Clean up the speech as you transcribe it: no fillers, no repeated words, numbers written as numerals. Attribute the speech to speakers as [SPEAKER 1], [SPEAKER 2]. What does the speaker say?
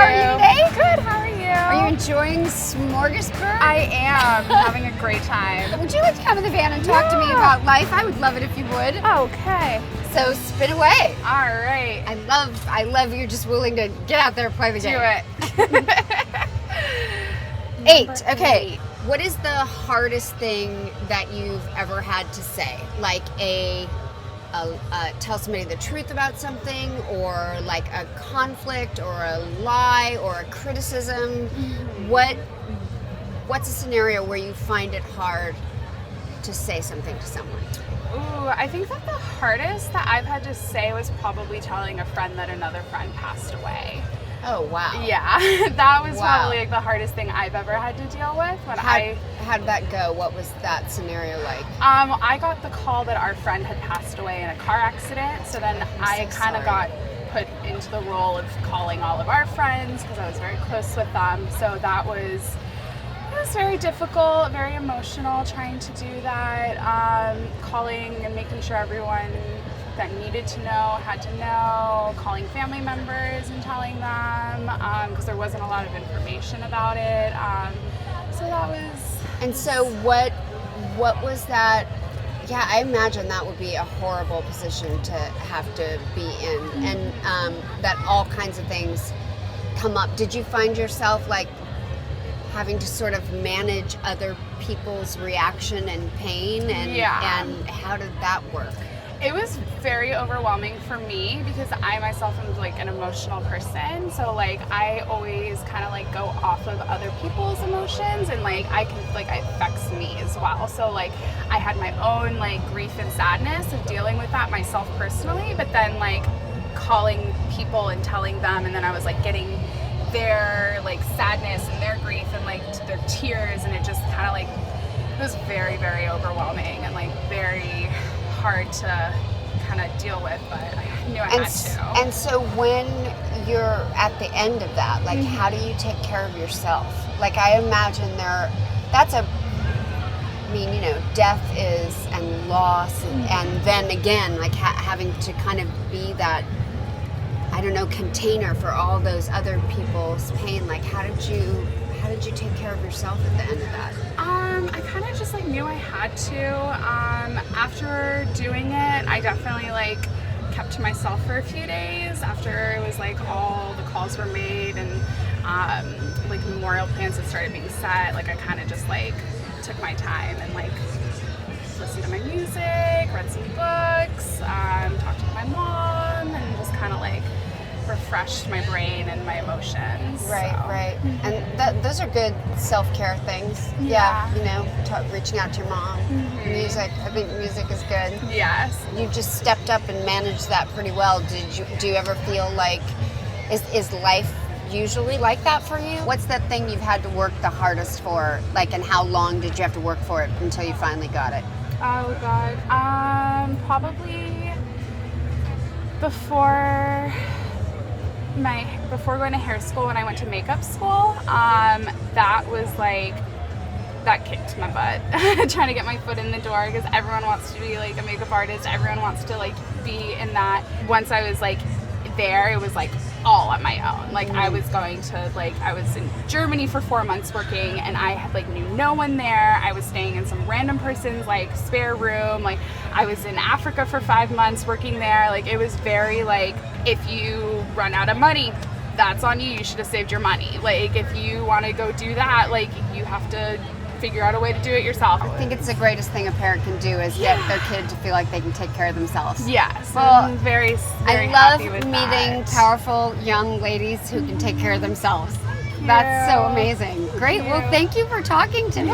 [SPEAKER 1] How are you today?
[SPEAKER 2] Good, how are you?
[SPEAKER 1] Are you enjoying Smorgasburg?
[SPEAKER 2] I am having a great time.
[SPEAKER 1] Would you like to come in the van and talk to me about life? I would love it if you would.
[SPEAKER 2] Okay.
[SPEAKER 1] So spin away.
[SPEAKER 2] All right.
[SPEAKER 1] I love you're just willing to get out there and play the game.
[SPEAKER 2] Do it.
[SPEAKER 1] 8. Okay. What is the hardest thing that you've ever had to say? Like tell somebody the truth about something, or like a conflict, or a lie, or a criticism. What's a scenario where you find it hard to say something to someone?
[SPEAKER 2] Ooh, I think that the hardest that I've had to say was probably telling a friend that another friend passed away.
[SPEAKER 1] Oh, wow.
[SPEAKER 2] Yeah, that was probably like the hardest thing I've ever had to deal with.
[SPEAKER 1] How did that go? What was that scenario like?
[SPEAKER 2] I got the call that our friend had passed away in a car accident, so then I kind of got put into the role of calling all of our friends because I was very close with them. So it was very difficult, very emotional trying to do that, calling and making sure everyone that needed to know had to know, calling family members and telling them, because there wasn't a lot of information about it. So that was...
[SPEAKER 1] And so what was that? Yeah, I imagine that would be a horrible position to have to be in, and that all kinds of things come up. Did you find yourself like having to sort of manage other people's reaction and pain, and how did that work?
[SPEAKER 2] It was very overwhelming for me because I myself am like an emotional person, so like I always kind of like go off of other people's emotions, and like I can like it affects me as well. So like I had my own like grief and sadness of dealing with that myself personally, but then like calling people and telling them, and then I was like getting their like sadness and their grief and like their tears, and it just kind of like it was very, very overwhelming and like very hard to kind of deal with, but I knew I had to.
[SPEAKER 1] And so when you're at the end of that, like how do you take care of yourself? Like I imagine death is, and loss, and then again, like having to kind of be that, I don't know, container for all those other people's pain. Like how did you take care of yourself at the end of that?
[SPEAKER 2] I kind of just like knew I had to. After doing it, I definitely like kept to myself for a few days after it was like all the calls were made and like memorial plans had started being set. Like I kind of just like took my time and like listened to my music, read some books, talked to my mom, and just kind of like refreshed my brain and my emotions.
[SPEAKER 1] Right. And those are good self-care things. Yeah, reaching out to your mom. Music, I think music is good.
[SPEAKER 2] Yes.
[SPEAKER 1] You just stepped up and managed that pretty well. Do you ever feel like, is life usually like that for you? What's that thing you've had to work the hardest for? Like, and how long did you have to work for it until you finally got it?
[SPEAKER 2] Oh God, probably before going to hair school, when I went to makeup school, that was like, that kicked my butt. Trying to get my foot in the door, because everyone wants to be like a makeup artist, everyone wants to like be in that. Once I was like there, it was like all on my own. Like I was I was in Germany for 4 months working, and I had like knew no one there. I was staying in some random person's like spare room. Like I was in Africa for 5 months working there. Like it was very like, if you run out of money, that's on you. You should have saved your money. Like if you want to go do that, like you have to figure out a way to do it yourself.
[SPEAKER 1] I think it's the greatest thing a parent can do is get their kid to feel like they can take care of themselves.
[SPEAKER 2] Yes.
[SPEAKER 1] Well,
[SPEAKER 2] I'm very, very
[SPEAKER 1] I love
[SPEAKER 2] happy with
[SPEAKER 1] meeting
[SPEAKER 2] that.
[SPEAKER 1] powerful young ladies who can take care of themselves. That's so amazing. Great. Well, thank you for talking to me.